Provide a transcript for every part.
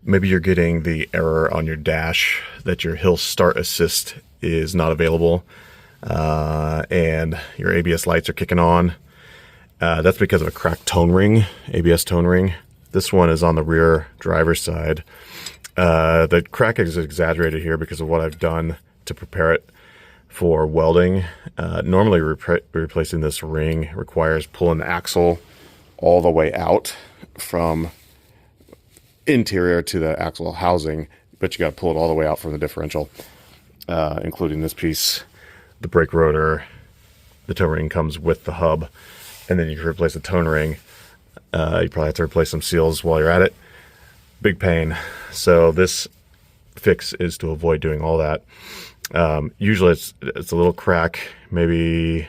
maybe you're getting the error on your dash that your hill start assist is not available, and your ABS lights are kicking on. That's because of a cracked tone ring, ABS tone ring. This one is on the rear driver's side. The crack is exaggerated here because of what I've done to prepare it for welding. Normally replacing this ring requires pulling the axle all the way out from interior to the axle housing, but you got to pull it all the way out from the differential, including this piece, the brake rotor. The toe ring comes with the hub, and then you can replace the tone ring. You probably have to replace some seals while you're at it. Big pain. So this fix is to avoid doing all that. Usually it's a little crack, maybe,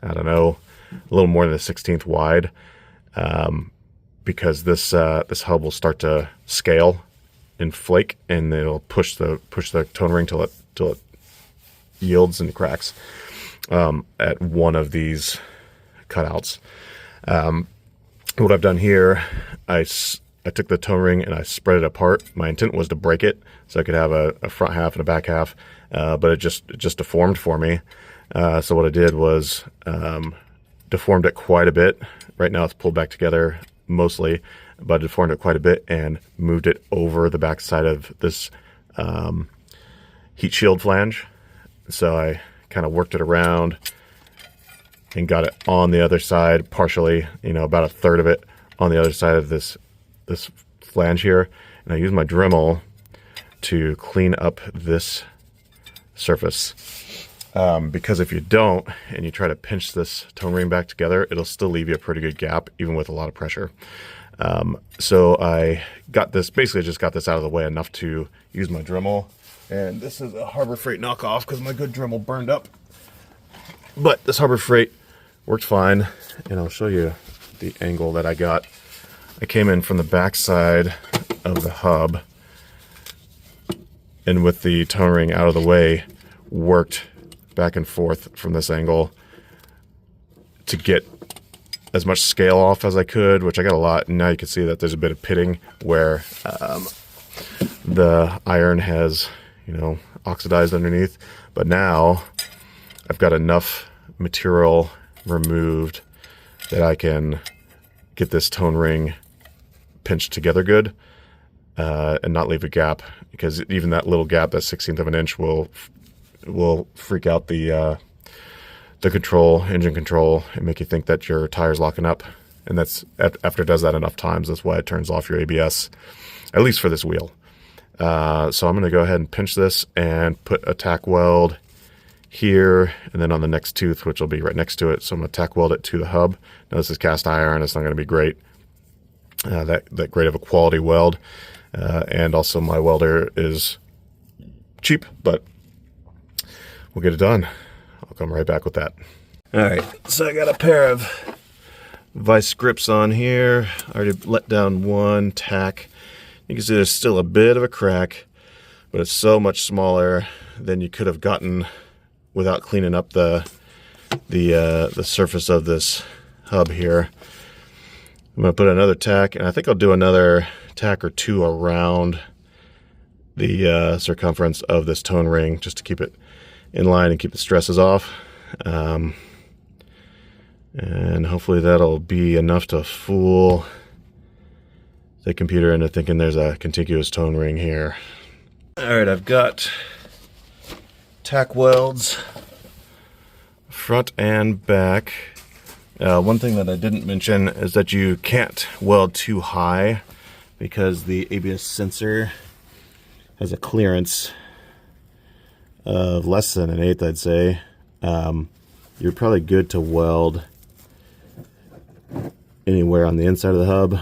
I don't know, a little more than a 1/16 wide, because this hub will start to scale and flake, and it'll push the tone ring till it yields and cracks at one of these cutouts. What I've done here, I took the tone ring and I spread it apart. My intent was to break it so I could have a front half and a back half, but it just deformed for me. So what I did was deformed it quite a bit. Right now it's pulled back together mostly, but I deformed it quite a bit and moved it over the back side of this heat shield flange. So I kind of worked it around and got it on the other side partially, about a third of it on the other side of this flange here. And I use my Dremel to clean up this surface, because if you don't and you try to pinch this tone ring back together, it'll still leave you a pretty good gap even with a lot of pressure. So I got this, basically just got this out of the way enough to use my Dremel. And this is a Harbor Freight knockoff because my good Dremel burned up, but this Harbor Freight worked fine. And I'll show you the angle that I got. I came in from the back side of the hub, and with the tone ring out of the way, worked back and forth from this angle to get as much scale off as I could, which I got a lot. And now you can see that there's a bit of pitting where the iron has, oxidized underneath. But now I've got enough material removed that I can get this tone ring pinched together good, and not leave a gap, because even that little gap, that 1/16 of an inch, will freak out the engine control, and make you think that your tire's locking up. And that's, after it does that enough times, that's why it turns off your ABS, at least for this wheel. So I'm going to go ahead and pinch this and put a tack weld here, and then on the next tooth, which will be right next to it. So I'm going to tack weld it to the hub. Now this is cast iron. It's not going to be great, that great of a quality weld. And also my welder is cheap, but we'll get it done. I'll come right back with that. All right, so I got a pair of vice grips on here. I already let down one tack. You can see there's still a bit of a crack, but it's so much smaller than you could have gotten without cleaning up the surface of this hub here. I'm going to put another tack, and I think I'll do another tack or two around the circumference of this tone ring, just to keep it in line and keep the stresses off. And hopefully that'll be enough to fool the computer into thinking there's a contiguous tone ring here. All right, I've got tack welds front and back. One thing that I didn't mention is that you can't weld too high, because the ABS sensor has a clearance of less than 1/8, I'd say. You're probably good to weld anywhere on the inside of the hub,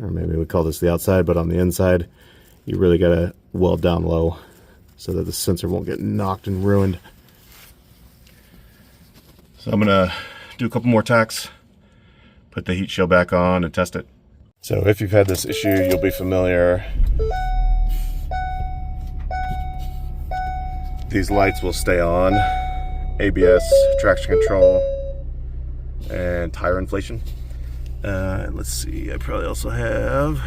or maybe we call this the outside, but on the inside, you really gotta weld down low so that the sensor won't get knocked and ruined. So I'm gonna do a couple more tacks, put the heat shield back on, and test it. So if you've had this issue, you'll be familiar. These lights will stay on: ABS, traction control, and tire inflation. Let's see, I probably also have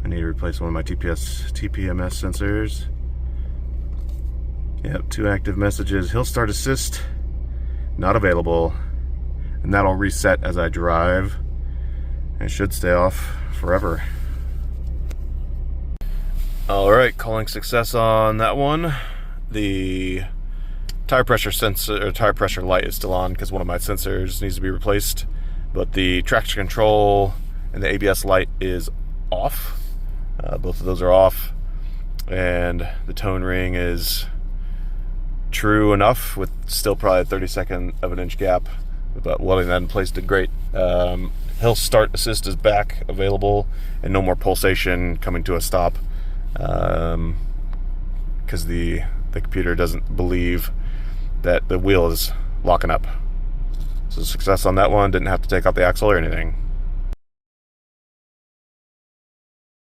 I need to replace one of my TPMS sensors. Yep, 2 active messages. Hill start assist, not available. And that'll reset as I drive. And it should stay off forever. Alright, calling success on that one. The tire pressure sensor, or tire pressure light is still on because one of my sensors needs to be replaced. But the traction control and the ABS light is off. Both of those are off. And the tone ring is true enough with still probably a 32nd of an inch gap, but welding that in place did great. Hill start assist is back available and no more pulsation coming to a stop because the computer doesn't believe that the wheel is locking up. So success on that one, didn't have to take out the axle or anything.